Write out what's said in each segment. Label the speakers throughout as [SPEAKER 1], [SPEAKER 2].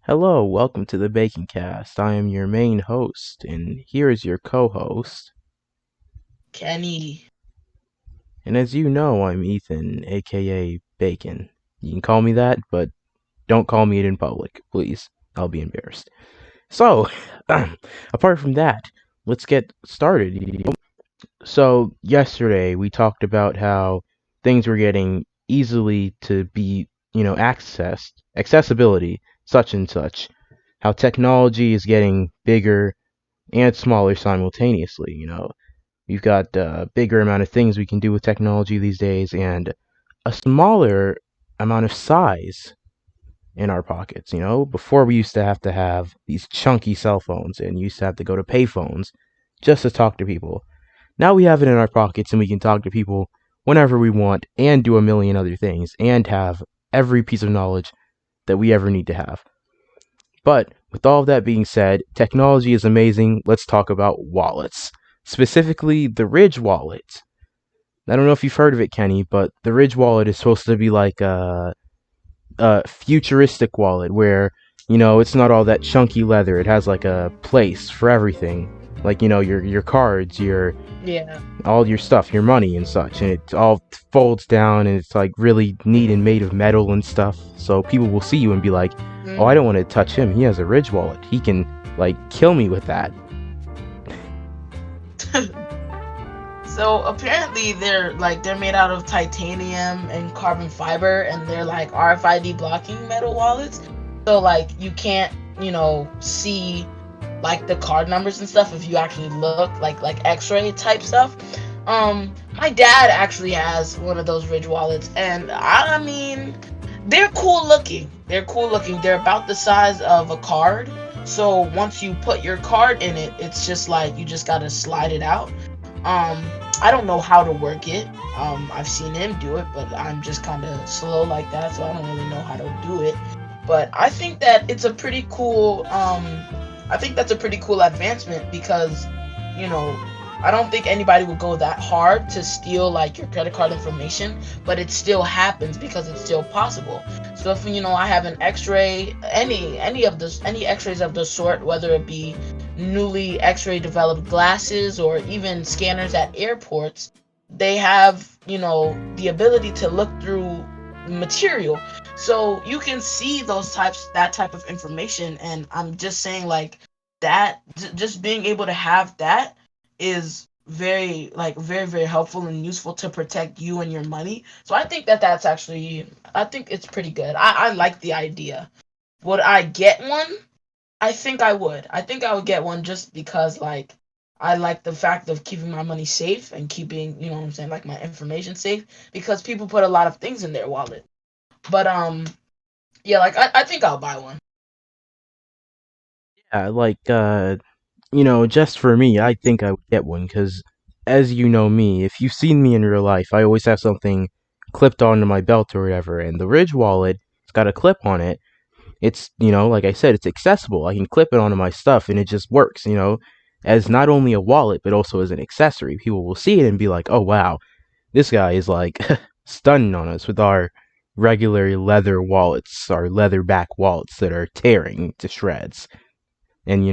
[SPEAKER 1] Hello, welcome to the Bacon Cast. I am your main host, and here is your co-host.
[SPEAKER 2] Kenny.
[SPEAKER 1] And as you know, I'm Ethan, aka Bacon. You can call me that, but don't call me it in public, please. I'll be embarrassed. So, apart from that, let's get started. So, yesterday we talked about how things were getting easily to be, accessibility, such and such. How technology is getting bigger and smaller simultaneously. We've got a bigger amount of things we can do with technology these days, and a smaller amount of size in our pockets. Before we used to have these chunky cell phones, and used to have to go to payphones just to talk to people. Now we have it in our pockets, and we can talk to people whenever we want, and do a million other things, and have every piece of knowledge that we ever need to have. But with all of that being said, technology is amazing. Let's talk about wallets. Specifically, the Ridge wallet. I don't know if you've heard of it, Kenny, but the Ridge wallet is supposed to be like a futuristic wallet where, it's not all that chunky leather. It has like a place for everything. Like, your cards, your
[SPEAKER 2] Yeah.
[SPEAKER 1] all your stuff, your money and such, and it all folds down and it's like really neat and made of metal and stuff. So people will see you and be like, "Oh, I
[SPEAKER 2] Mm.
[SPEAKER 1] don't want to touch him. He has a Ridge wallet. He can like kill me with that."
[SPEAKER 2] So apparently they're made out of titanium and carbon fiber, and they're like RFID blocking metal wallets. So like you can't, see like the card numbers and stuff if you actually look like X-ray type stuff. My dad actually has one of those Ridge wallets, and I mean, they're cool looking. They're cool looking. They're about the size of a card. So once you put your card in it, it's just like you just gotta slide it out. Um, I don't know how to work it. I've seen him do it, but I'm just kind of slow like that, so I don't really know how to do it. But I think that it's a pretty cool. I think that's a pretty cool advancement because, you know, I don't think anybody would go that hard to steal like your credit card information, but it still happens because it's still possible. So if I have an X-ray, any X-rays of the sort, whether it be newly X-ray developed glasses or even scanners at airports, they have the ability to look through material, so you can see that type of information. And I'm just saying, like, that just being able to have that is very very helpful and useful to protect you and your money. So I think that that's actually, I think it's pretty good. I like the idea. Would I get one? I think I would. I think I would get one just because, like, I like the fact of keeping my money safe and keeping, what I'm saying, like, my information safe, because people put a lot of things in their wallet. But yeah, like, I think I'll buy one.
[SPEAKER 1] Yeah, like just for me, I think I would get one because, as you know me, if you've seen me in real life, I always have something clipped onto my belt or whatever. And the Ridge wallet, it's got a clip on it. It's, like I said, it's accessible. I can clip it onto my stuff and it just works, as not only a wallet, but also as an accessory. People will see it and be like, oh, wow, this guy is like stunning on us with our regular leather wallets, our leather back wallets that are tearing to shreds. And,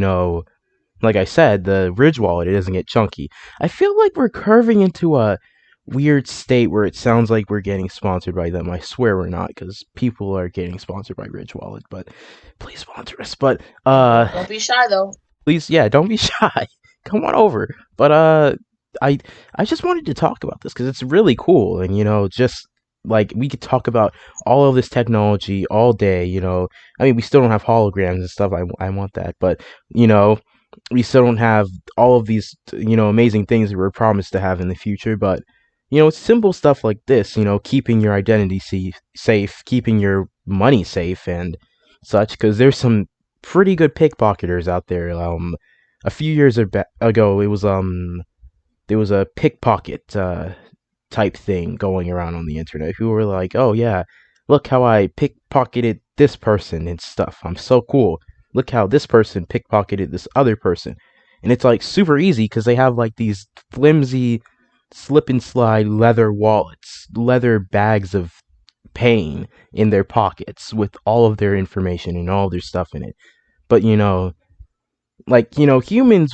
[SPEAKER 1] like I said, the Ridge wallet, it doesn't get chunky. I feel like we're curving into a weird state where it sounds like we're getting sponsored by them. I swear we're not, because people are getting sponsored by Ridge Wallet, but please sponsor us. But
[SPEAKER 2] Don't be shy though.
[SPEAKER 1] please, yeah, don't be shy. Come on over. But I I just wanted to talk about this because it's really cool, and just like we could talk about all of this technology all day. I mean, we still don't have holograms and stuff. I want that, but you know we still don't have all of these amazing things that we're promised to have in the future. But it's simple stuff like this, keeping your identity safe, keeping your money safe and such, because there's some pretty good pickpocketers out there. A few years ago, it was there was a pickpocket type thing going around on the internet who were like, "Oh yeah, look how I pickpocketed this person and stuff. I'm so cool. Look how this person pickpocketed this other person." And it's like super easy because they have like these flimsy slip and slide leather wallets, leather bags of pain in their pockets with all of their information and all their stuff in it. But humans,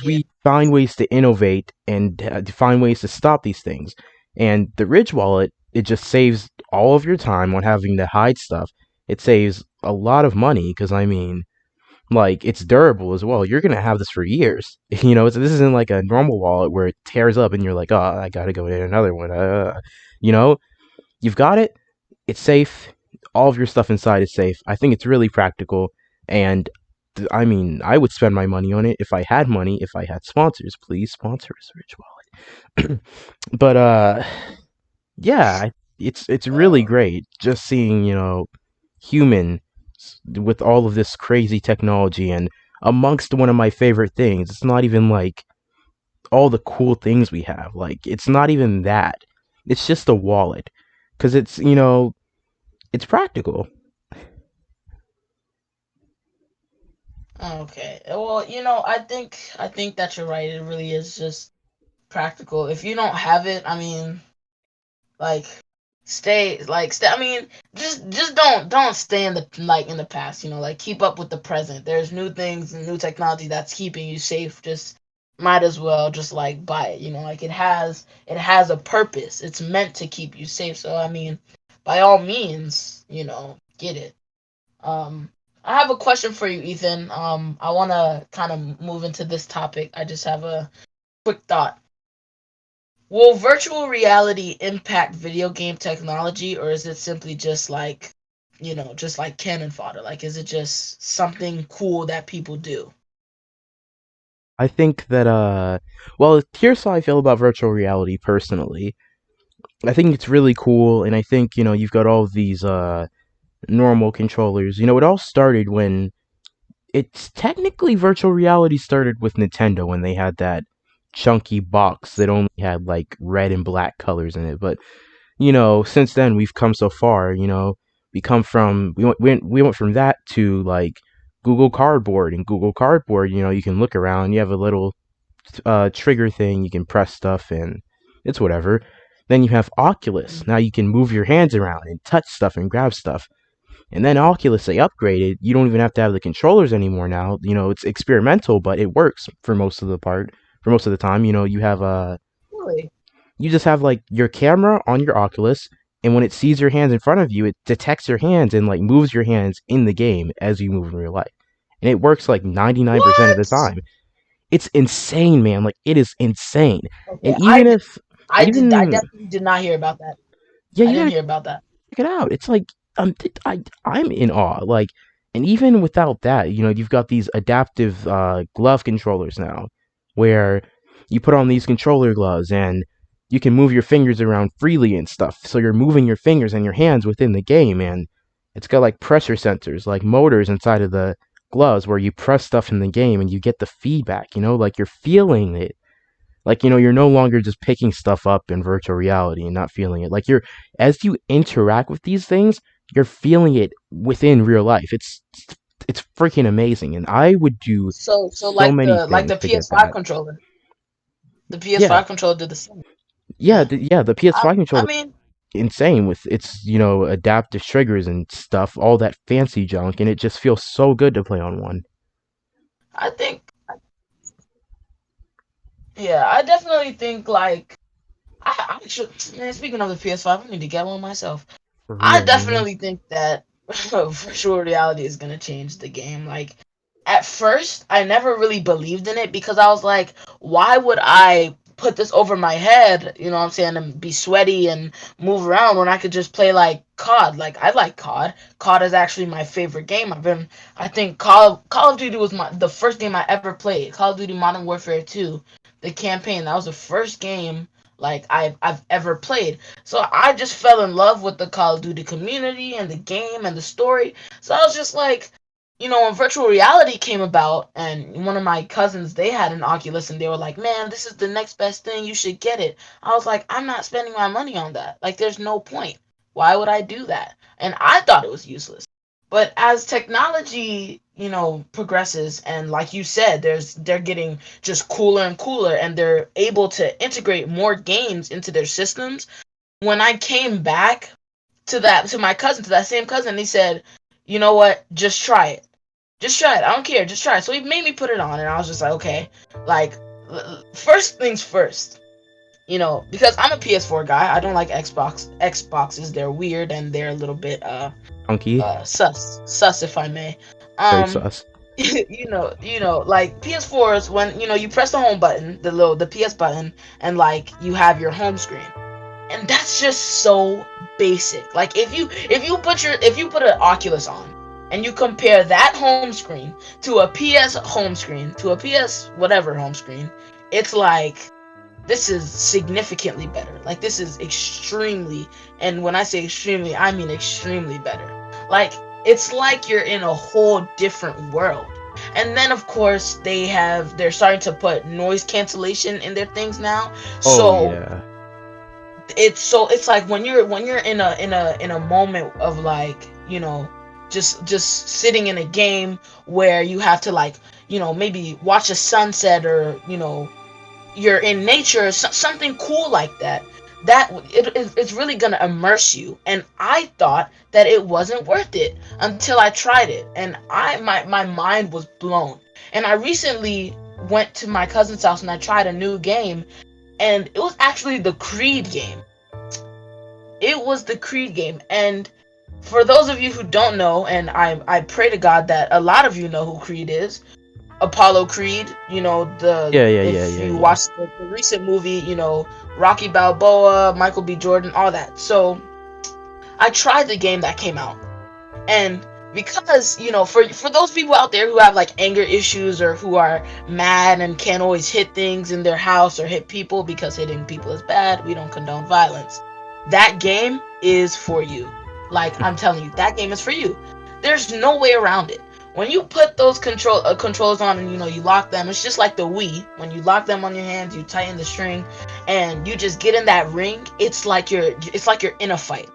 [SPEAKER 2] Yeah.
[SPEAKER 1] we find ways to innovate and to find ways to stop these things. And the Ridge wallet, it just saves all of your time on having to hide stuff. It saves a lot of money because like it's durable as well. You're gonna have this for years. This isn't like a normal wallet where it tears up and you're like, oh, I gotta go get another one. You know, you've got it. It's safe. All of your stuff inside is safe. I think it's really practical, and I would spend my money on it if I had money. If I had sponsors, please sponsor us, Rich Wallet. But yeah, it's really
[SPEAKER 2] Uh,
[SPEAKER 1] great just seeing human with all of this crazy technology and amongst one of my favorite things. It's not even like all the cool things we have. Like it's not even that. It's just a wallet because it's practical.
[SPEAKER 2] okay. Well, I think that you're right. It really is just practical. If you don't have it, I mean, like stay, I mean, just don't stay in the past, like keep up with the present. There's new things and new technology that's keeping you safe. Just might as well just like buy it, like it has a purpose. It's meant to keep you safe. So I mean, by all means, get it. I have a question for you, Ethan. I want to kind of move into this topic. I just have a quick thought. Will virtual reality impact video game technology, or is it simply just like, just like cannon fodder? Like, is it just something cool that people do?
[SPEAKER 1] I think that well, here's how I feel about virtual reality personally. I think it's really cool, and I think you've got all of these normal controllers. It all started when it's technically virtual reality started with Nintendo when they had that chunky box that only had like red and black colors in it. But since then we've come so far. We went from that to like Google Cardboard, and Google Cardboard. You can look around. You have a little trigger thing. You can press stuff, and it's whatever. Then you have Oculus. Now you can move your hands around and touch stuff and grab stuff. And then Oculus, they upgraded. You don't even have to have the controllers anymore now. It's experimental, but it works for most of the part. For most of the time,
[SPEAKER 2] Really?
[SPEAKER 1] you just have like your camera on your Oculus, and when it sees your hands in front of you, it detects your hands and like moves your hands in the game as you move in real life. And it works like 99% of the
[SPEAKER 2] What?
[SPEAKER 1] time. It's insane, man. Like it is insane.
[SPEAKER 2] Okay,
[SPEAKER 1] And even if
[SPEAKER 2] I
[SPEAKER 1] even
[SPEAKER 2] definitely did not hear about that.
[SPEAKER 1] yeah,
[SPEAKER 2] I
[SPEAKER 1] you
[SPEAKER 2] didn't
[SPEAKER 1] gotta
[SPEAKER 2] hear about that.
[SPEAKER 1] check it out. It's like I'm in awe. Like, and even without that, you've got these adaptive glove controllers now, where you put on these controller gloves and you can move your fingers around freely and stuff. So you're moving your fingers and your hands within the game, and it's got like pressure sensors, like motors inside of the gloves, where you press stuff in the game and you get the feedback. Like you're feeling it, like, you're no longer just picking stuff up in virtual reality and not feeling it. Like as you interact with these things, you're feeling it within real life. It's freaking amazing, and I would do
[SPEAKER 2] So
[SPEAKER 1] so
[SPEAKER 2] like
[SPEAKER 1] many
[SPEAKER 2] the
[SPEAKER 1] things to get
[SPEAKER 2] PS5
[SPEAKER 1] that.
[SPEAKER 2] controller, the
[SPEAKER 1] Yeah,
[SPEAKER 2] PS5 controller did the same.
[SPEAKER 1] yeah,
[SPEAKER 2] Yeah.
[SPEAKER 1] the PS5
[SPEAKER 2] I
[SPEAKER 1] controller
[SPEAKER 2] mean,
[SPEAKER 1] is insane with its adaptive triggers and stuff, all that fancy junk, and it just feels so good to play on one.
[SPEAKER 2] I think, yeah, I definitely think like I should. Man, speaking of the PS5, I need to get one myself.
[SPEAKER 1] For
[SPEAKER 2] I
[SPEAKER 1] real, man.
[SPEAKER 2] definitely think that virtual reality is gonna change the game. Like at first, I never really believed in it because I was like, why would I put this over my head? You know what I'm saying? And be sweaty and move around when I could just play like COD. Like I like COD. COD is actually my favorite game. I think Call of Duty was the first game I ever played. Call of Duty Modern Warfare 2, the campaign. That was the first game like I've ever played. So I just fell in love with the Call of Duty community and the game and the story. So I was just like, when virtual reality came about, and one of my cousins, they had an Oculus, and they were like, "Man, this is the next best thing. You should get it." I was like, "I'm not spending my money on that. Like, there's no point. Why would I do that?" And I thought it was useless. But as technology, progresses, and like you said, they're getting just cooler and cooler, and they're able to integrate more games into their systems. When I came back to my cousin, to that same cousin. He said, "You know what? Just try it. Just try it. I don't care. Just try it." So he made me put it on, and I was just like, okay. Like, first things first. Because I'm a PS4 guy. I don't like Xboxes. They're weird and they're a little bit
[SPEAKER 1] Funky.
[SPEAKER 2] sus if I may.
[SPEAKER 1] Very
[SPEAKER 2] Um,
[SPEAKER 1] sus.
[SPEAKER 2] like PS4s, when you press the home button, the PS button, and like you have your home screen, and that's just so basic. Like if you put an Oculus on and you compare that home screen to a PS home screen to a PS whatever home screen, it's like this is significantly better. Like this is extremely, and when I say extremely, I mean extremely better. Like it's like you're in a whole different world. And then of course they're starting to put noise cancellation in their things now.
[SPEAKER 1] Oh
[SPEAKER 2] So
[SPEAKER 1] yeah.
[SPEAKER 2] it's like when you're in a moment of like, just sitting in a game where you have to like, maybe watch a sunset, or you're in nature, something cool like that, it's really gonna immerse you. And I thought that it wasn't worth it until I tried it, and my mind was blown. And I recently went to my cousin's house and I tried a new game, and it was actually the Creed game. It was the Creed game. And for those of you who don't know, and I pray to God that a lot of you know who Creed is, Apollo Creed,
[SPEAKER 1] Yeah, yeah, yeah,
[SPEAKER 2] if
[SPEAKER 1] yeah,
[SPEAKER 2] you
[SPEAKER 1] yeah.
[SPEAKER 2] watch the recent movie, Rocky Balboa, Michael B. Jordan, all that. So I tried the game that came out, and because for those people out there who have like anger issues, or who are mad and can't always hit things in their house or hit people, because hitting people is bad, we don't condone violence. That game is for you. Like I'm telling you, that game is for you. There's no way around it. When you put those controls on, and you lock them, it's just like the Wii. When you lock them on your hands, you tighten the string, and you just get in that ring. It's like you're in a fight.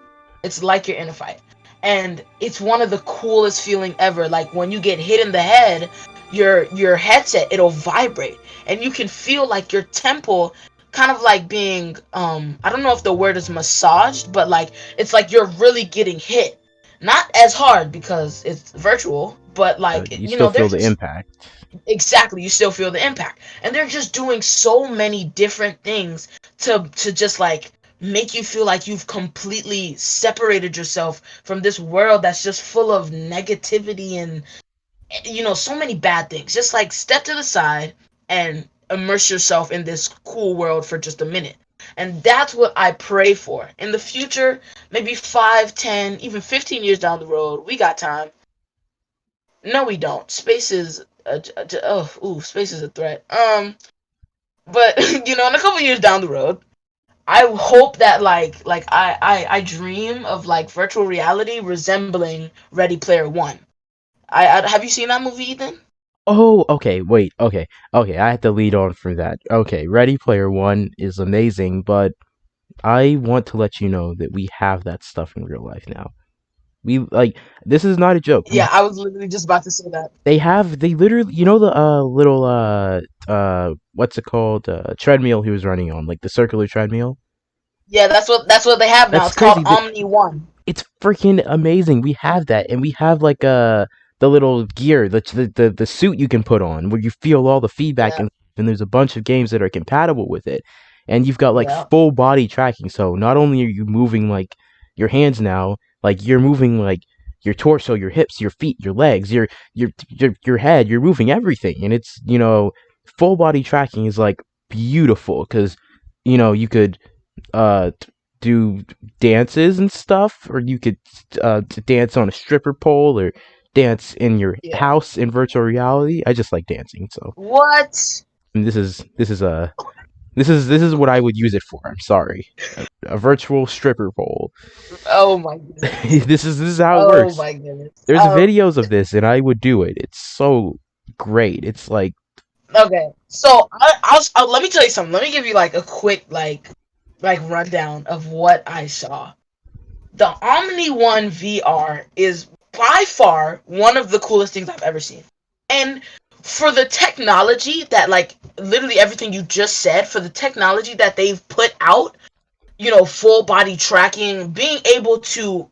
[SPEAKER 2] It's like you're in a fight, and it's one of the coolest feeling ever. Like when you get hit in the head, your headset, it'll vibrate, and you can feel like your temple kind of like being I don't know if the word is massaged, but like it's like you're really getting hit. Not as hard because it's virtual, but like
[SPEAKER 1] You still
[SPEAKER 2] they're
[SPEAKER 1] feel the
[SPEAKER 2] just
[SPEAKER 1] impact.
[SPEAKER 2] exactly, you still feel the impact. And they're just doing so many different things to just like make you feel like you've completely separated yourself from this world that's just full of negativity and so many bad things. Just like step to the side and immerse yourself in this cool world for just a minute. And that's what I pray for in the future. Maybe 5, 10, even 15 years down the road, we got time. No, we don't. Space is space is a threat. But in a couple years down the road, I hope that like I dream of like virtual reality resembling Ready Player One. I have you seen that movie, Ethan?
[SPEAKER 1] Oh, okay, wait, okay, I have to lead on from that. Okay, Ready Player One is amazing, but I want to let you know that we have that stuff in real life now. We like this is not a joke.
[SPEAKER 2] Yeah, I was literally just about to say that.
[SPEAKER 1] They literally, the little what's it called, treadmill he was running on, like the circular treadmill.
[SPEAKER 2] Yeah, that's what they have now.
[SPEAKER 1] That's
[SPEAKER 2] It's called
[SPEAKER 1] crazy.
[SPEAKER 2] Omni One.
[SPEAKER 1] It's freaking amazing. We have that, and we have like the little gear, the suit you can put on, where you feel all the feedback,
[SPEAKER 2] Yeah,
[SPEAKER 1] and there's a bunch of games that are compatible with it, and you've got like
[SPEAKER 2] yeah,
[SPEAKER 1] full body tracking. So not only are you moving like your hands now, like you're moving like your torso, your hips, your feet, your legs, your head. You're moving everything, and it's full body tracking is like beautiful because you could do dances and stuff, or you could dance on a stripper pole, or dance in your
[SPEAKER 2] yeah.
[SPEAKER 1] house in virtual reality. I just like dancing, so
[SPEAKER 2] What?
[SPEAKER 1] and this is what I would use it for. I'm sorry, a virtual stripper pole.
[SPEAKER 2] Oh my goodness.
[SPEAKER 1] This is how it
[SPEAKER 2] Oh
[SPEAKER 1] works.
[SPEAKER 2] my goodness.
[SPEAKER 1] There's videos of this, and I would do it. It's so great. It's like
[SPEAKER 2] Okay. So let me tell you something. Let me give you like a quick like rundown of what I saw. The Omni One VR is by far one of the coolest things I've ever seen. And for the technology that like literally everything you just said, for the technology that they've put out, full body tracking, being able to,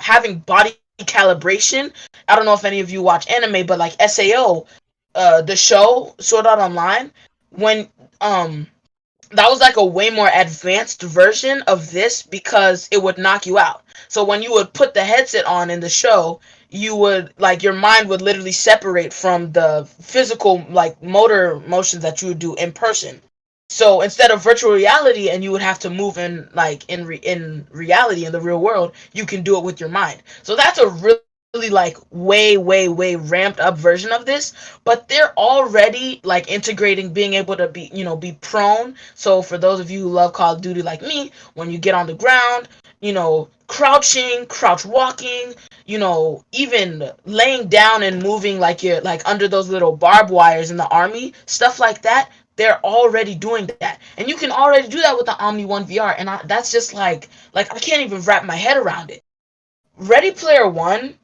[SPEAKER 2] having body calibration. I don't know if any of you watch anime, but like SAO, the show Sword Art Online, when that was like a way more advanced version of this because it would knock you out. So when you would put the headset on in the show, you would like your mind would literally separate from the physical like motor motions that you would do in person. So instead of virtual reality and you would have to move in like in reality in the real world, you can do it with your mind. So that's a really like way ramped up version of this, but they're already like integrating being able to be prone. So for those of you who love Call of Duty like me, when you get on the ground, crouching, crouch walking, even laying down and moving like you're like under those little barbed wires in the army, stuff like that. They're already doing that, and you can already do that with the Omni One VR, and that's just like I can't even wrap my head around it. Ready Player One,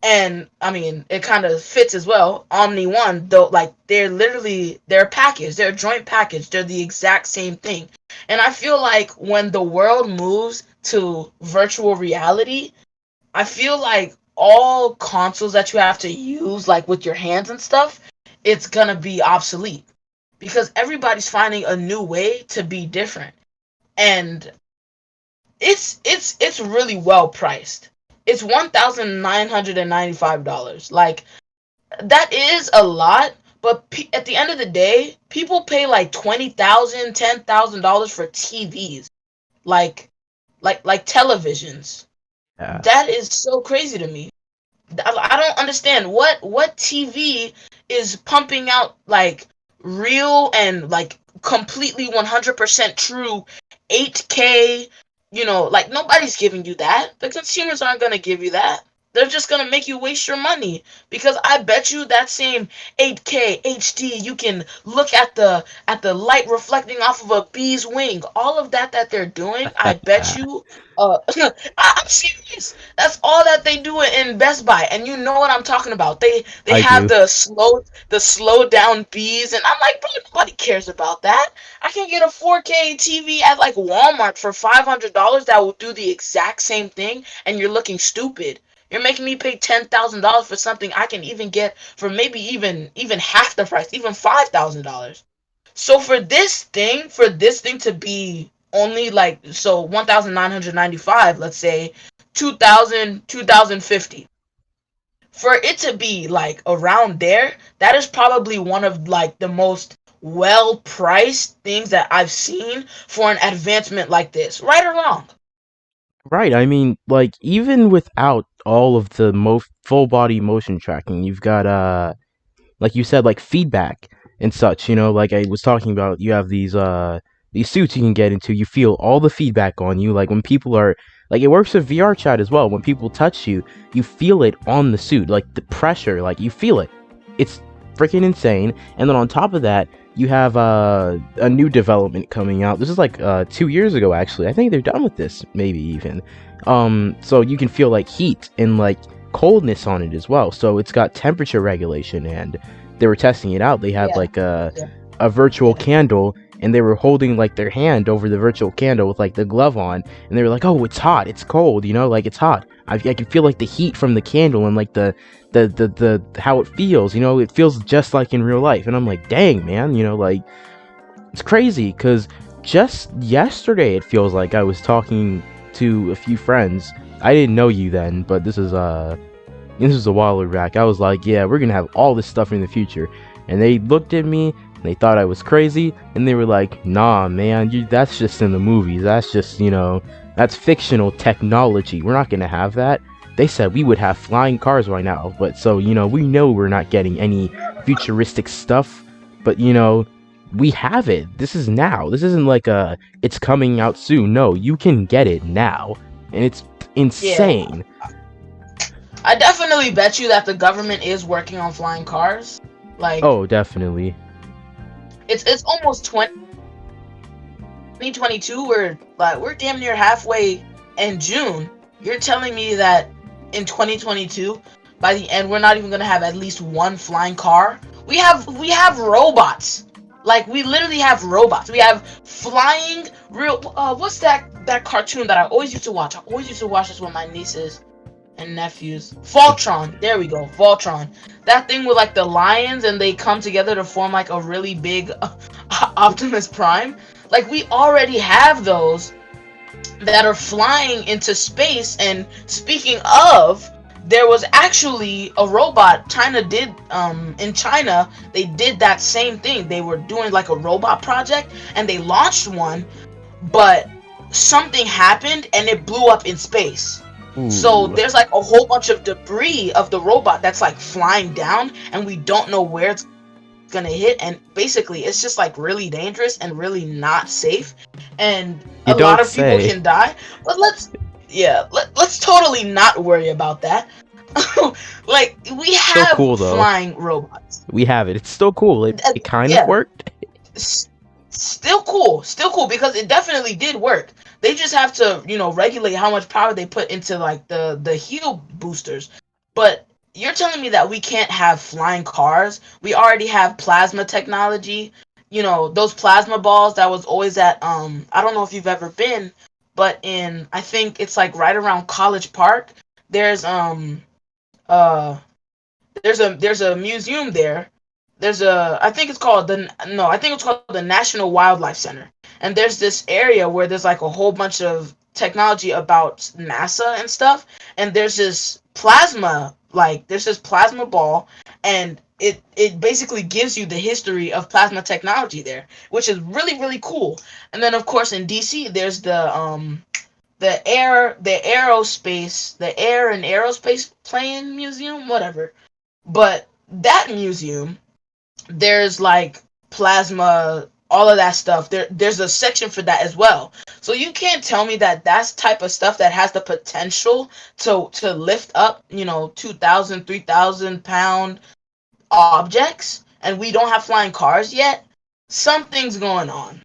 [SPEAKER 2] and I mean it kind of fits as well. Omni One, though, like they're a package, they're a joint package, they're the exact same thing. And I feel like when the world moves to virtual reality, I feel like all consoles that you have to use like with your hands and stuff, it's gonna be obsolete because everybody's finding a new way to be different, and it's really well priced. It's $1,995. Like that is a lot, but at the end of the day, people pay like $20,000, $10,000 for TVs, like like televisions.
[SPEAKER 1] Yeah.
[SPEAKER 2] That is so crazy to me. I don't understand what TV is pumping out like real and like completely 100% true 8K. Like nobody's giving you that. The consumers aren't gonna give you that. They're just gonna make you waste your money because I bet you that same 8K HD you can look at the light reflecting off of a bee's wing. All of that they're doing, I bet you. I'm serious. That's all that they do in Best Buy, and you know what I'm talking about. They
[SPEAKER 1] I
[SPEAKER 2] have
[SPEAKER 1] do.
[SPEAKER 2] the slow down bees, and I'm like, bro, nobody cares about that. I can get a 4K TV at like Walmart for $500 that will do the exact same thing, and you're looking stupid. You're making me pay $10,000 for something I can even get for maybe even half the price, even $5,000. So for this thing to be only like so 1,995, let's say 2,050, for it to be like around there, that is probably one of like the most well priced things that I've seen for an advancement like this. Right or wrong?
[SPEAKER 1] Right. I mean, like even without all of the full body motion tracking, you've got like you said, like feedback and such. Like I was talking about, you have these suits you can get into. You feel all the feedback on you. Like when people are like, it works with VR chat as well. When people touch you, you feel it on the suit, like the pressure, like you feel it. It's freaking insane. And then on top of that, you have a new development coming out. This is like 2 years ago, actually. I think they're done with this, maybe even. So you can feel like heat and like coldness on it as well. So it's got temperature regulation, and they were testing it out. They had
[SPEAKER 2] Yeah.
[SPEAKER 1] like a
[SPEAKER 2] Yeah.
[SPEAKER 1] a virtual
[SPEAKER 2] Yeah.
[SPEAKER 1] candle, and they were holding like their hand over the virtual candle with like the glove on, and they were like, "Oh, it's hot, it's cold, like it's hot. I can feel like the heat from the candle and like the how it feels. It feels just like in real life." And I'm like, "Dang, man, like it's crazy." Because just yesterday, it feels like I was talking to a few friends. I didn't know you then, but this was a while back. I was like, "Yeah, we're gonna have all this stuff in the future," and they looked at me. They thought I was crazy, and they were like, "Nah, man, that's just in the movies. That's just, that's fictional technology. We're not gonna have that." They said we would have flying cars right now, but so, we know we're not getting any futuristic stuff, but, we have it. This is now. This isn't like it's coming out soon. No, you can get it now, and it's
[SPEAKER 2] Yeah.
[SPEAKER 1] insane.
[SPEAKER 2] I definitely bet you that the government is working on flying cars. Like
[SPEAKER 1] Oh, definitely.
[SPEAKER 2] it's almost 2022. We're damn near halfway in June. You're telling me that in 2022, by the end, we're not even gonna have at least one flying car. We have robots. Like we literally have robots. We have flying real. What's that? that cartoon that I always used to watch. I always used to watch this with my nieces and nephews. Voltron. There we go. Voltron. That thing with like the lions and they come together to form like a really big Optimus Prime. Like we already have those that are flying into space. And speaking of, there was actually a robot China did in China. They did that same thing. They were doing like a robot project and they launched one, but something happened and it blew up in space. So
[SPEAKER 1] Ooh,
[SPEAKER 2] there's like a whole bunch of debris of the robot that's like flying down and we don't know where it's gonna hit, and basically it's just like really dangerous and really not safe, and
[SPEAKER 1] you
[SPEAKER 2] a lot
[SPEAKER 1] don't
[SPEAKER 2] of people
[SPEAKER 1] say.
[SPEAKER 2] can die. But let's totally not worry about that. Like we
[SPEAKER 1] Still
[SPEAKER 2] have
[SPEAKER 1] cool though.
[SPEAKER 2] flying robots.
[SPEAKER 1] We have it. It's still cool. It kind of
[SPEAKER 2] Yeah,
[SPEAKER 1] worked.
[SPEAKER 2] s- still cool because it definitely did work. They just have to, regulate how much power they put into like the heal boosters. But you're telling me that we can't have flying cars? We already have plasma technology. Those plasma balls that was always at I don't know if you've ever been, but in I think it's like right around College Park, there's uh there's a museum there. There's a I think it's called the no, I think it's called the National Wildlife Center. And there's this area where there's like a whole bunch of technology about NASA and stuff. And there's this plasma ball, and it basically gives you the history of plasma technology there, which is really really cool. And then of course in DC there's the air and aerospace plane museum, whatever. But that museum, there's like plasma, all of that stuff. There's a section for that as well. So you can't tell me that that's type of stuff that has the potential to lift up, 2,000, 3,000 pound objects, and we don't have flying cars yet. Something's going on.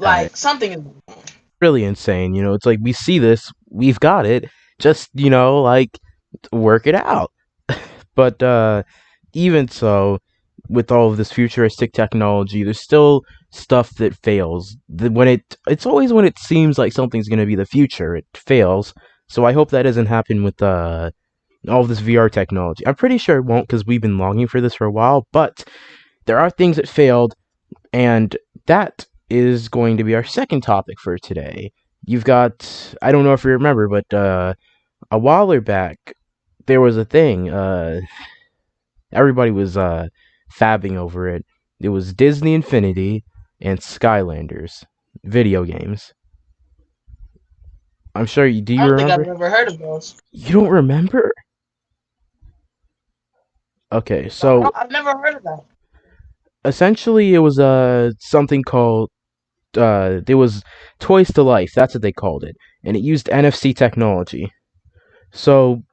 [SPEAKER 1] Uh,
[SPEAKER 2] Like something is going on.
[SPEAKER 1] really insane. It's like we see this, we've got it. Just like work it out. But even so, with all of this futuristic technology, there's still stuff that fails. It's always when it seems like something's gonna be the future, it fails. So I hope that doesn't happen with all of this VR technology. I'm pretty sure it won't because we've been longing for this for a while. But there are things that failed, and that is going to be our second topic for today. You've got I don't know if you remember, but a while back there was a thing. Everybody was fabbing over it. It was Disney Infinity and Skylanders video games. I'm sure you do.
[SPEAKER 2] I
[SPEAKER 1] You
[SPEAKER 2] don't think I've
[SPEAKER 1] remember?
[SPEAKER 2] ever heard of those.
[SPEAKER 1] You don't remember? Okay,
[SPEAKER 2] No,
[SPEAKER 1] so
[SPEAKER 2] I've never heard of that.
[SPEAKER 1] essentially it was something called it was Toys to Life. That's what they called it, and it used NFC technology. So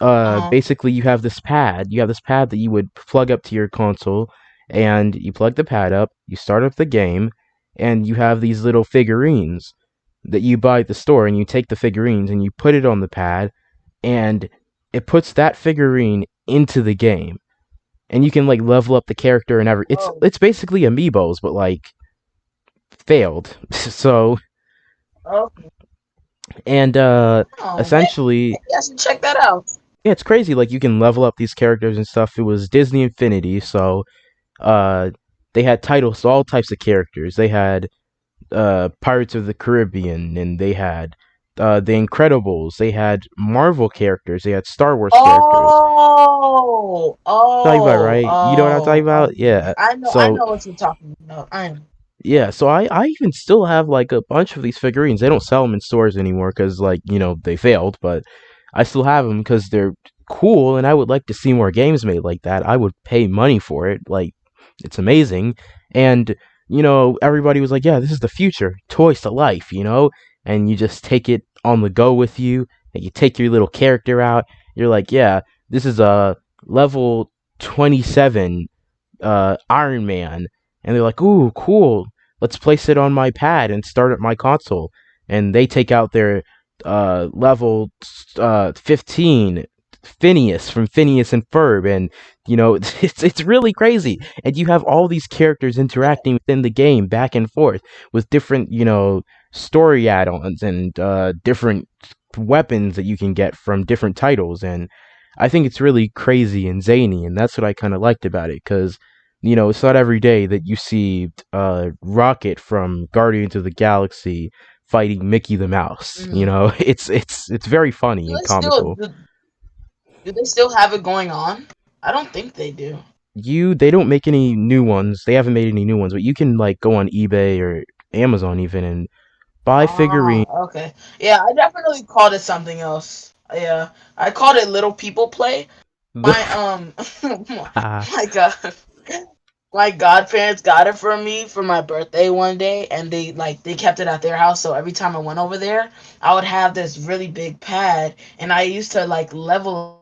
[SPEAKER 2] Uh-huh.
[SPEAKER 1] basically you have this pad. You have this pad that you would plug up to your console, and you plug the pad up. You start up the game, and you have these little figurines that you buy at the store, and you take the figurines and you put it on the pad, and it puts that figurine into the game, and you can like level up the character and every. It's
[SPEAKER 2] Oh,
[SPEAKER 1] it's basically amiibos, but like failed. So
[SPEAKER 2] okay.
[SPEAKER 1] and
[SPEAKER 2] Oh,
[SPEAKER 1] essentially
[SPEAKER 2] maybe I should check that out.
[SPEAKER 1] yeah, it's crazy. Like you can level up these characters and stuff. It was Disney Infinity, so uh, they had titles to all types of characters. They had Pirates of the Caribbean, and they had the Incredibles. They had Marvel characters. They had Star Wars characters.
[SPEAKER 2] Oh,
[SPEAKER 1] Talking about right? You know what I'm talking about?
[SPEAKER 2] okay.
[SPEAKER 1] Yeah.
[SPEAKER 2] I
[SPEAKER 1] So
[SPEAKER 2] know what you're talking about. I know.
[SPEAKER 1] yeah, so I even still have like a bunch of these figurines. They don't sell them in stores anymore because like they failed, but I still have them because they're cool, and I would like to see more games made like that. I would pay money for it. Like it's amazing, and everybody was like, "Yeah, this is the future, toys to life," and you just take it on the go with you, and you take your little character out. You're like, "Yeah, this is a level 27 Iron Man," and they're like, "Ooh, cool! Let's place it on my pad and start at my console." And they take out their level 15 Phineas from Phineas and Ferb, and it's really crazy. And you have all these characters interacting within the game back and forth with different story add-ons and different weapons that you can get from different titles, and I think it's really crazy and zany, and that's what I kind of liked about it, because it's not every day that you see Rocket from Guardians of the Galaxy fighting Mickey the Mouse.
[SPEAKER 2] Mm.
[SPEAKER 1] It's very
[SPEAKER 2] Do
[SPEAKER 1] funny and
[SPEAKER 2] they still
[SPEAKER 1] comical.
[SPEAKER 2] do they still have it going on? I don't think they do.
[SPEAKER 1] They don't make any new ones. They haven't made any new ones, but you can like go on eBay or Amazon even and buy figurines.
[SPEAKER 2] Oh, okay. Yeah, I definitely called it something else. Yeah, I called it Little People Play. My my God, my godparents got it for me for my birthday one day, and they kept it at their house. So every time I went over there, I would have this really big pad, and I used to like level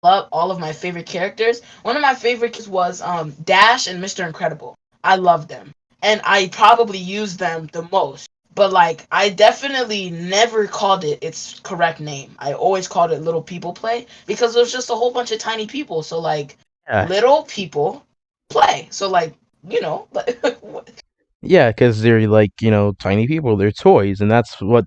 [SPEAKER 2] up all of my favorite characters. One of my favorite was Dash and Mr. Incredible. I love them. And I probably use them the most. But like I definitely never called it its correct name. I always called it Little People Play because it was just a whole bunch of tiny people. So like
[SPEAKER 1] Yeah,
[SPEAKER 2] little people play. So like, you know,
[SPEAKER 1] yeah, because they're like tiny people. They're toys, and that's what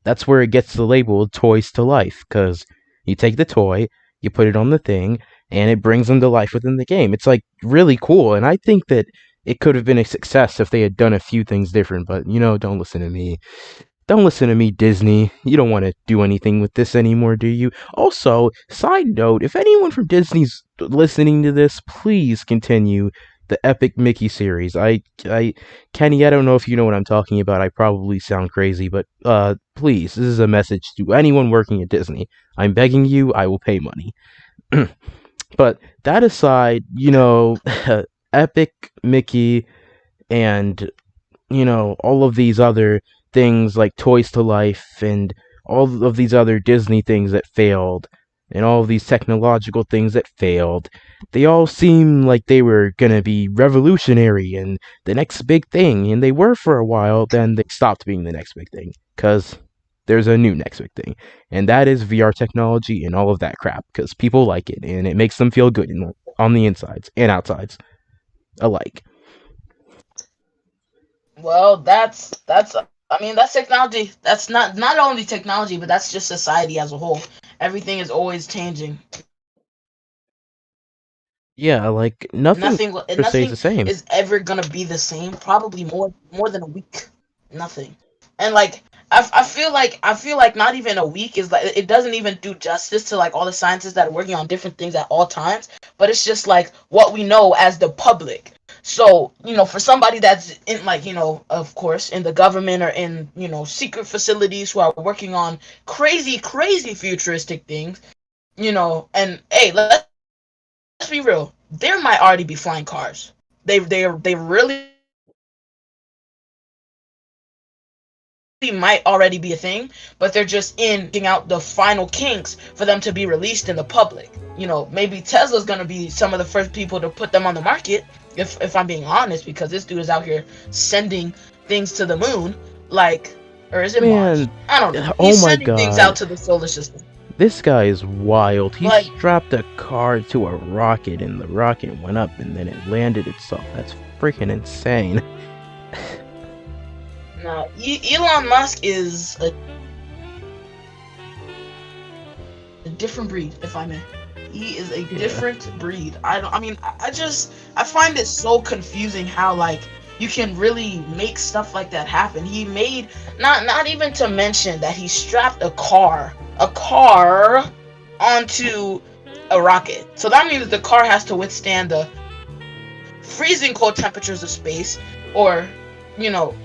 [SPEAKER 1] that's where it gets the label toys to life, because you take the toy, you put it on the thing, and it brings them to life within the game. It's like really cool, and I think that it could have been a success if they had done a few things different, but don't listen to me. Don't listen to me, Disney. You don't want to do anything with this anymore, do you? Also, side note, if anyone from Disney's listening to this, please continue the Epic Mickey series. Kenny, I don't know if you know what I'm talking about. I probably sound crazy, but please, this is a message to anyone working at Disney. I'm begging you. I will pay money. But that aside, Epic Mickey and all of these other things like Toys to Life and all of these other Disney things that failed and all of these technological things that failed, they all seem like they were gonna be revolutionary and the next big thing, and they were for a while, then they stopped being the next big thing, because there's a new next big thing, and that is VR technology and all of that crap, because people like it, and it makes them feel good on the insides and outsides alike.
[SPEAKER 2] well, that's I mean, that's technology. That's not only technology, but that's just society as a whole. Everything is always changing.
[SPEAKER 1] Yeah, like nothing per se is the
[SPEAKER 2] Nothing
[SPEAKER 1] same.
[SPEAKER 2] is ever gonna be the same. Probably more than a week. Nothing. And like I feel like not even a week is like it doesn't even do justice to like all the scientists that are working on different things at all times. But it's just like what we know as the public. So for somebody that's in like of course in the government or in secret facilities who are working on crazy futuristic things, and hey, let's be real. There might already be flying cars. They really might already be a thing, but they're just in out the final kinks for them to be released in the public. Maybe Tesla's gonna be some of the first people to put them on the market. If I'm being honest, because this dude is out here sending things to the moon, like, or is it Mars?
[SPEAKER 1] Man,
[SPEAKER 2] I don't know.
[SPEAKER 1] oh
[SPEAKER 2] He's
[SPEAKER 1] my
[SPEAKER 2] sending things out
[SPEAKER 1] god.
[SPEAKER 2] to the solar system.
[SPEAKER 1] This guy is wild. He
[SPEAKER 2] Like,
[SPEAKER 1] strapped a car to a rocket and the rocket went up and then it landed itself. That's freaking insane.
[SPEAKER 2] now Elon Musk is a different breed, if I may. He is a
[SPEAKER 1] Yeah.
[SPEAKER 2] different breed. I don't. I mean, I find it so confusing how like you can really make stuff like that happen. He made not even to mention that he strapped a car onto a rocket. So that means the car has to withstand the freezing cold temperatures of space, or you know,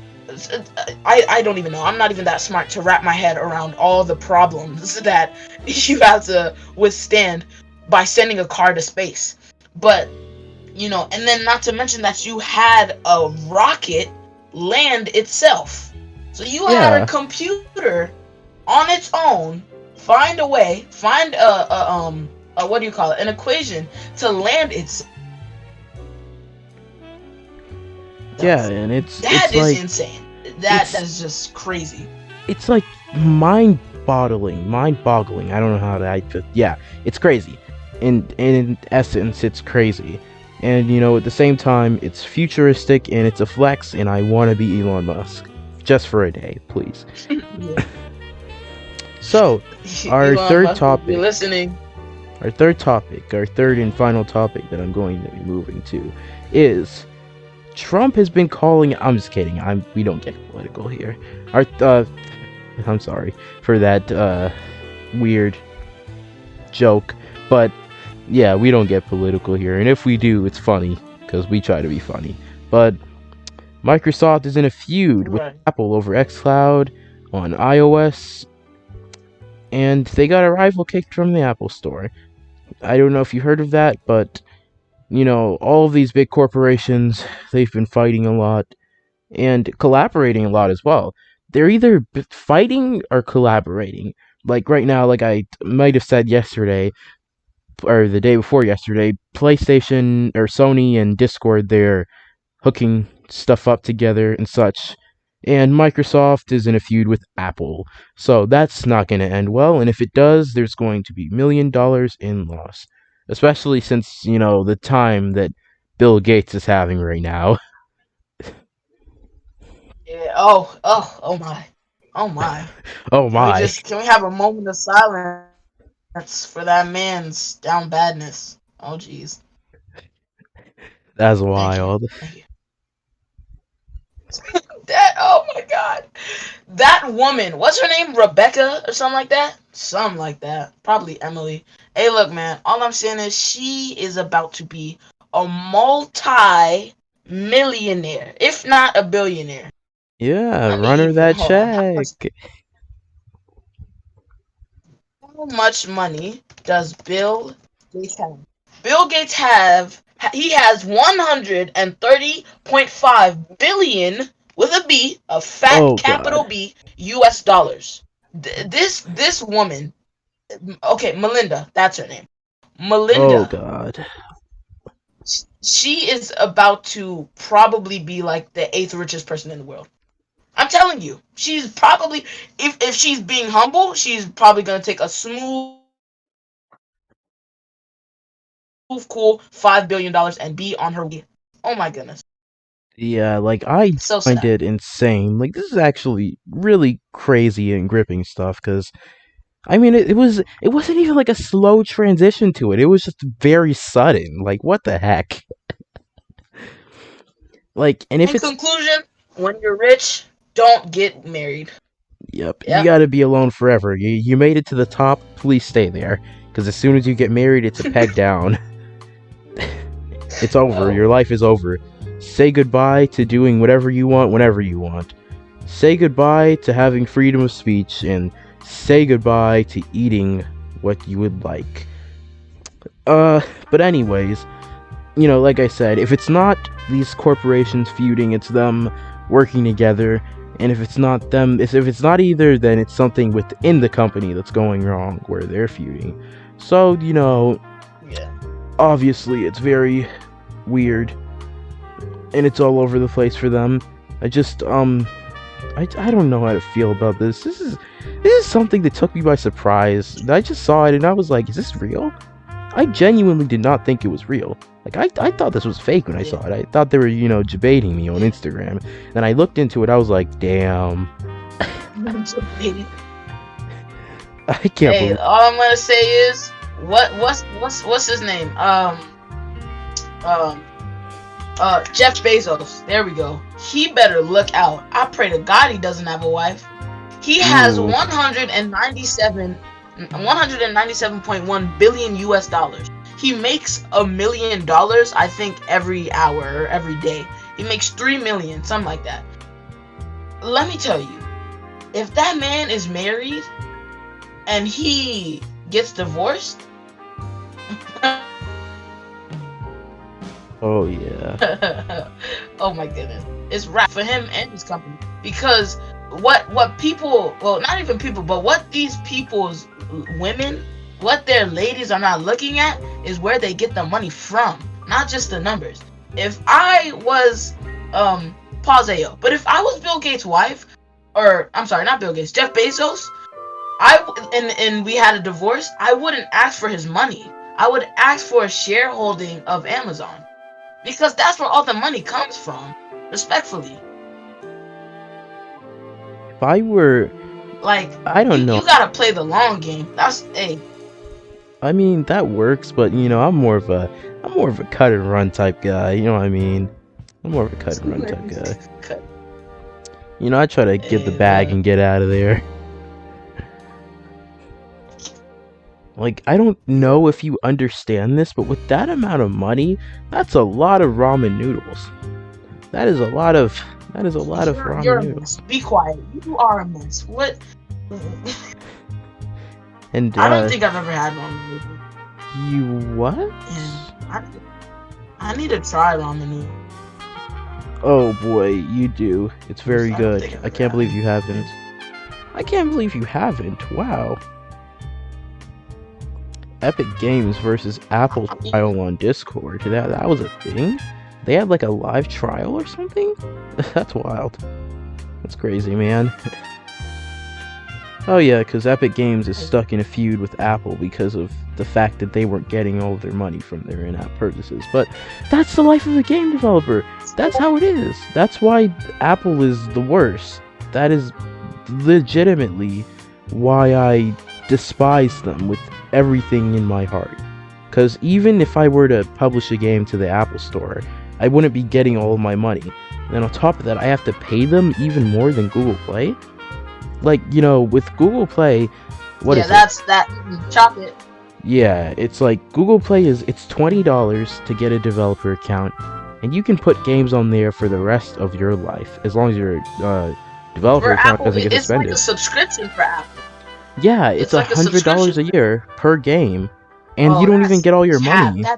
[SPEAKER 2] I don't even know. I'm not even that smart to wrap my head around all the problems that you have to withstand by sending a car to space. But and then not to mention that you had a rocket land itself. So you had a
[SPEAKER 1] Yeah.
[SPEAKER 2] computer on its own find a way, find a what do you call it? An equation to land itself.
[SPEAKER 1] Yeah, and it's
[SPEAKER 2] That
[SPEAKER 1] it's
[SPEAKER 2] is
[SPEAKER 1] like
[SPEAKER 2] insane. That
[SPEAKER 1] it's
[SPEAKER 2] is just crazy.
[SPEAKER 1] it's like mind boggling. I don't know how to yeah, it's crazy. In essence, it's crazy. And at the same time, it's futuristic and it's a flex, and I want to be Elon Musk just for a day, please.
[SPEAKER 2] Yeah.
[SPEAKER 1] So, our
[SPEAKER 2] Elon
[SPEAKER 1] third
[SPEAKER 2] Musk, if you're
[SPEAKER 1] topic,
[SPEAKER 2] listening.
[SPEAKER 1] our third and final topic that I'm going to be moving to is Trump has been calling. I'm just kidding. We don't get political here. Our I'm sorry for that weird joke, but yeah, we don't get political here, and if we do, it's funny because we try to be funny. But Microsoft is in a feud with
[SPEAKER 2] Right.
[SPEAKER 1] Apple over xCloud on iOS, and they got a rival kicked from the Apple Store. I don't know if you heard of that, but all of these big corporations, they've been fighting a lot and collaborating a lot as well. They're either fighting or collaborating. Like right now, like I might have said yesterday, or the day before yesterday, PlayStation or Sony and Discord, they're hooking stuff up together and such. And Microsoft is in a feud with Apple. So that's not going to end well. And if it does, there's going to be $1 million in loss. Especially since, the time that Bill Gates is having right now.
[SPEAKER 2] Yeah. Oh my. Oh my.
[SPEAKER 1] Oh my.
[SPEAKER 2] Can we have a moment of silence for that man's down badness? Oh jeez.
[SPEAKER 1] That's
[SPEAKER 2] Thank you.
[SPEAKER 1] wild.
[SPEAKER 2] Thank you. That, oh my god. That woman, what's her name? Rebecca or something like that? Something like that. Probably Emily. Hey, look, man. All I'm saying is she is about to be a multi-millionaire, if not a billionaire.
[SPEAKER 1] Yeah,
[SPEAKER 2] I
[SPEAKER 1] run her
[SPEAKER 2] mean,
[SPEAKER 1] that
[SPEAKER 2] hold on.
[SPEAKER 1] check.
[SPEAKER 2] How much money does Bill Gates have? Bill Gates he has 130.5 billion with a B, a fat
[SPEAKER 1] Oh
[SPEAKER 2] capital
[SPEAKER 1] god.
[SPEAKER 2] B, US dollars. This woman, okay, Melinda, that's her name.
[SPEAKER 1] Oh
[SPEAKER 2] Melinda,
[SPEAKER 1] god.
[SPEAKER 2] she is about to probably be like the eighth richest person in the world. I'm telling you, she's probably, if she's being humble, she's probably gonna take a smooth, cool $5 billion and be on her way. Oh my goodness,
[SPEAKER 1] Yeah, like I
[SPEAKER 2] so
[SPEAKER 1] find
[SPEAKER 2] sad.
[SPEAKER 1] it insane. Like this is actually really crazy and gripping stuff cuz I mean it wasn't even like a slow transition to it. It was just very sudden. Like what the heck? Like and if
[SPEAKER 2] In
[SPEAKER 1] it's
[SPEAKER 2] conclusion, when you're rich, don't get married.
[SPEAKER 1] yep, you
[SPEAKER 2] Yep.
[SPEAKER 1] got to be alone forever. You made it to the top, please stay there cuz as soon as you get married, it's a peg down. It's over. Your
[SPEAKER 2] Oh,
[SPEAKER 1] life is over. Say goodbye to doing whatever you want whenever you want. Say goodbye to having freedom of speech and say goodbye to eating what you would like. Uh, but anyways, like I said, if it's not these corporations feuding, it's them working together. And if it's not them, if it's not either, then it's something within the company that's going wrong where they're feuding. So,
[SPEAKER 2] yeah.
[SPEAKER 1] obviously it's very weird and it's all over the place for them. I just I don't know how to feel about this. This is something that took me by surprise. I just saw it and I was like, is this real? I genuinely did not think it was real. Like I thought this was fake when I
[SPEAKER 2] Yeah.
[SPEAKER 1] saw it. I thought they were, debating me on Instagram. Then I looked into it, I was like, damn. I can't
[SPEAKER 2] Hey,
[SPEAKER 1] believe
[SPEAKER 2] all I'm gonna say is, what's his name? Um, Jeff Bezos. There we go. He better look out. I pray to God he doesn't have a wife. He has
[SPEAKER 1] ooh.
[SPEAKER 2] 197.1 billion US dollars. He makes $1 million, I think, every hour or every day. He makes 3 million, something like that. Let me tell you, if that man is married and he gets divorced,
[SPEAKER 1] Oh yeah.
[SPEAKER 2] oh my goodness, it's right for him and his company. Because what people, well, not even people, but what these people's women, what their ladies are not looking at is where they get the money from, not just the numbers. If I was Pauseo, but if I was Bill Gates' wife, or I'm sorry, not Bill Gates, Jeff Bezos, and we had a divorce, I wouldn't ask for his money. I would ask for a shareholding of Amazon. because that's where all the money comes from. Respectfully,
[SPEAKER 1] If I were,
[SPEAKER 2] like
[SPEAKER 1] I
[SPEAKER 2] you
[SPEAKER 1] don't know.
[SPEAKER 2] you gotta play the long game. That's hey.
[SPEAKER 1] I mean, that works, but I'm more of a cut and run type guy. You know what I mean? I'm more of a cut and run type guy. I try to get the
[SPEAKER 2] Hey,
[SPEAKER 1] bag
[SPEAKER 2] look.
[SPEAKER 1] and get out of there. Like, I don't know if you understand this, but with that amount of money, that's a lot of ramen noodles. That is a lot of ramen
[SPEAKER 2] You're a
[SPEAKER 1] noodles.
[SPEAKER 2] mess. Be quiet. You are a mess. What?
[SPEAKER 1] And
[SPEAKER 2] I don't think I've ever had ramen noodles,
[SPEAKER 1] you what?
[SPEAKER 2] and I need to try ramen noodles.
[SPEAKER 1] Oh boy, you do. It's very
[SPEAKER 2] I don't
[SPEAKER 1] good.
[SPEAKER 2] think I've
[SPEAKER 1] I
[SPEAKER 2] ever
[SPEAKER 1] can't
[SPEAKER 2] had
[SPEAKER 1] believe
[SPEAKER 2] it.
[SPEAKER 1] you haven't. I can't believe you haven't. Wow. Epic Games versus Apple
[SPEAKER 2] I mean,
[SPEAKER 1] trial on Discord. That was a thing? They had like a live trial or something? That's wild. That's crazy, man. Oh yeah, because Epic Games is stuck in a feud with Apple because of the fact that they weren't getting all of their money from their in-app purchases. But that's the life of a game developer. That's how it is. That's why Apple is the worst. That is legitimately why I despise them with everything in my heart. Because even if I were to publish a game to the Apple Store, I wouldn't be getting all of my money. And on top of that, I have to pay them even more than Google Play. Like, with Google Play, what
[SPEAKER 2] yeah,
[SPEAKER 1] is it?
[SPEAKER 2] that's that. Chop it.
[SPEAKER 1] Yeah, it's like Google Play it's $20 to get a developer account, and you can put games on there for the rest of your life as long as your developer
[SPEAKER 2] For
[SPEAKER 1] account
[SPEAKER 2] Apple,
[SPEAKER 1] doesn't get
[SPEAKER 2] it's like a
[SPEAKER 1] suspended.
[SPEAKER 2] subscription for Apple.
[SPEAKER 1] Yeah, it's
[SPEAKER 2] It's
[SPEAKER 1] a
[SPEAKER 2] like a
[SPEAKER 1] hundred
[SPEAKER 2] subscription
[SPEAKER 1] dollars a
[SPEAKER 2] for them.
[SPEAKER 1] year per game, and you
[SPEAKER 2] Oh,
[SPEAKER 1] don't even
[SPEAKER 2] that's
[SPEAKER 1] get all your
[SPEAKER 2] cap.
[SPEAKER 1] money.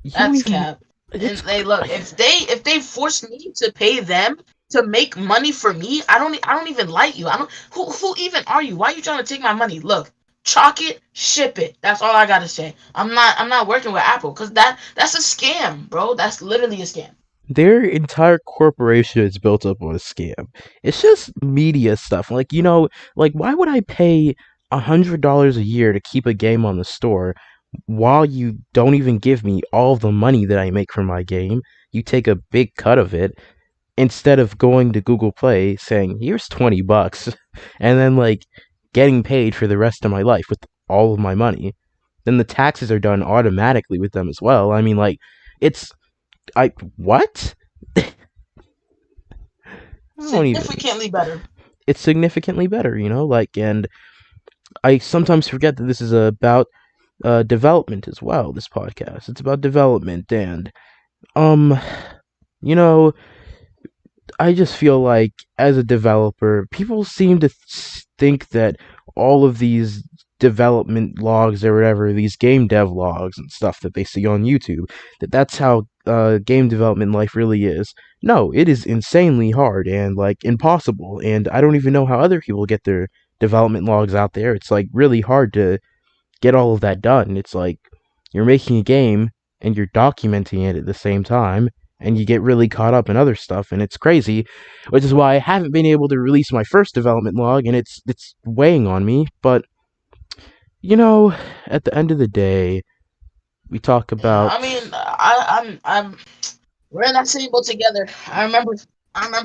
[SPEAKER 1] You don't
[SPEAKER 2] That's
[SPEAKER 1] even.
[SPEAKER 2] cap. And
[SPEAKER 1] It's
[SPEAKER 2] they look, if they force me to pay them to make money for me, I don't even like you. I don't who even are you? Why are you trying to take my money? Look, chalk it, ship it. That's all I gotta say. I'm not working with Apple because that's a scam, bro. That's literally a scam.
[SPEAKER 1] their entire corporation is built up on a scam. It's just media stuff. Like, like why would I pay $100 a year to keep a game on the store while you don't even give me all the money that I make from my game? You take a big cut of it instead of going to Google Play saying, "Here's $20," and then like getting paid for the rest of my life with all of my money. Then the taxes are done automatically with them as well. I mean, like, it's I what? I don't even.
[SPEAKER 2] Significantly better.
[SPEAKER 1] It's significantly better, like, and I sometimes forget that this is about development as well. This podcast, it's about development, and um, you know, I just feel like as a developer, people seem to think that all of these development logs or whatever, these game dev logs and stuff that they see on YouTube, that's how game development life really is. No, it is insanely hard and like impossible, and I don't even know how other people get their development logs out there. It's like really hard to get all of that done. It's like you're making a game and you're documenting it at the same time, and you get really caught up in other stuff, and it's crazy, which is why I haven't been able to release my first development log, and it's weighing on me. But you know, at the end of the day, we talk
[SPEAKER 2] Yeah,
[SPEAKER 1] about
[SPEAKER 2] I mean, I'm we're in that same boat together. I remember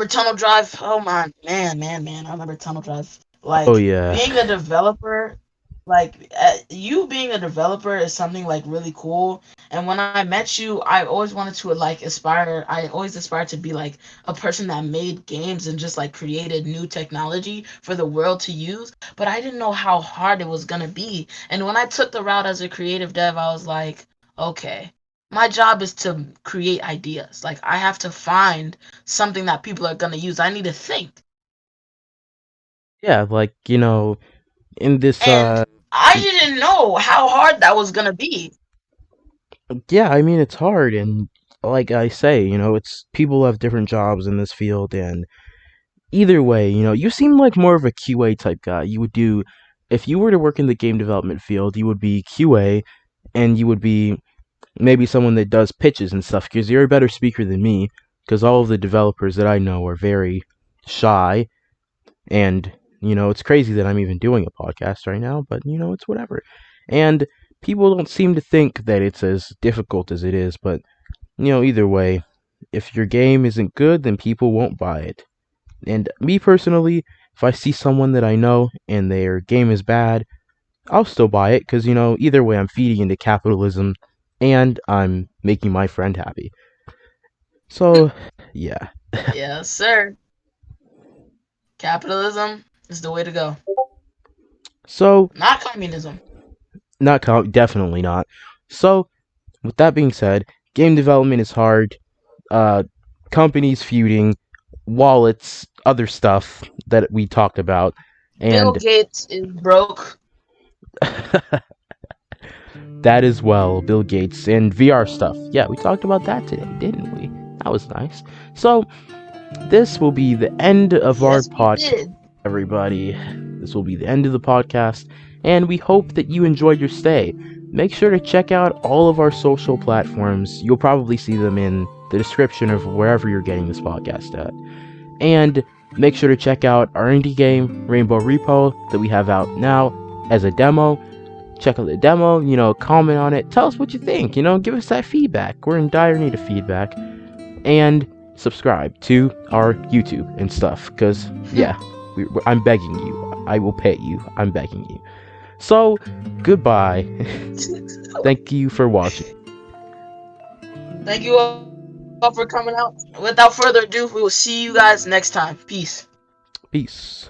[SPEAKER 2] Tunnel Drive. Oh my man, I remember Tunnel Drive.
[SPEAKER 1] oh
[SPEAKER 2] Like
[SPEAKER 1] yeah,
[SPEAKER 2] being a developer, like you being a developer is something like really cool. And when I met you, I always wanted to like aspire. I always aspired to be like a person that made games and just like created new technology for the world to use. But I didn't know how hard it was gonna be. And when I took the route as a creative dev, I was like, okay, my job is to create ideas. Like I have to find something that people are gonna use. I need to think.
[SPEAKER 1] yeah, like in this
[SPEAKER 2] And I didn't know how hard that was gonna be.
[SPEAKER 1] yeah, I mean it's hard, and like I say, it's people have different jobs in this field, and either way, you seem like more of a QA type guy. You would do, if you were to work in the game development field, you would be QA, and you would be maybe someone that does pitches and stuff, because you're a better speaker than me, because all of the developers that I know are very shy, and, it's crazy that I'm even doing a podcast right now, but, it's whatever. And people don't seem to think that it's as difficult as it is, but either way, if your game isn't good, then people won't buy it. And me personally, if I see someone that I know and their game is bad, I'll still buy it because, either way, I'm feeding into capitalism and I'm making my friend happy. So, yeah.
[SPEAKER 2] Yes, sir. Capitalism is the way to go.
[SPEAKER 1] So,
[SPEAKER 2] Not communism.
[SPEAKER 1] definitely not. So, with that being said, game development is hard. Uh, Companies feuding, wallets, other stuff that we talked about,
[SPEAKER 2] Bill
[SPEAKER 1] and
[SPEAKER 2] Gates is broke.
[SPEAKER 1] that as well, Bill Gates and VR stuff. Yeah, we talked about that today, didn't we? That was nice. So, this will be the end of our
[SPEAKER 2] Yes, we
[SPEAKER 1] podcast,
[SPEAKER 2] did.
[SPEAKER 1] everybody. This will be the end of the podcast, and we hope that you enjoyed your stay. Make sure to check out all of our social platforms. You'll probably see them in the description of wherever you're getting this podcast at. And make sure to check out our indie game, Rainbow Repo, that we have out now as a demo. Check out the demo, comment on it. Tell us what you think, give us that feedback. We're in dire need of feedback. And subscribe to our YouTube and stuff, because, yeah, I'm begging you. I will pay you. I'm begging you. So, goodbye. Thank you for watching.
[SPEAKER 2] Thank you all for coming out. Without further ado, we will see you guys next time. Peace.
[SPEAKER 1] Peace.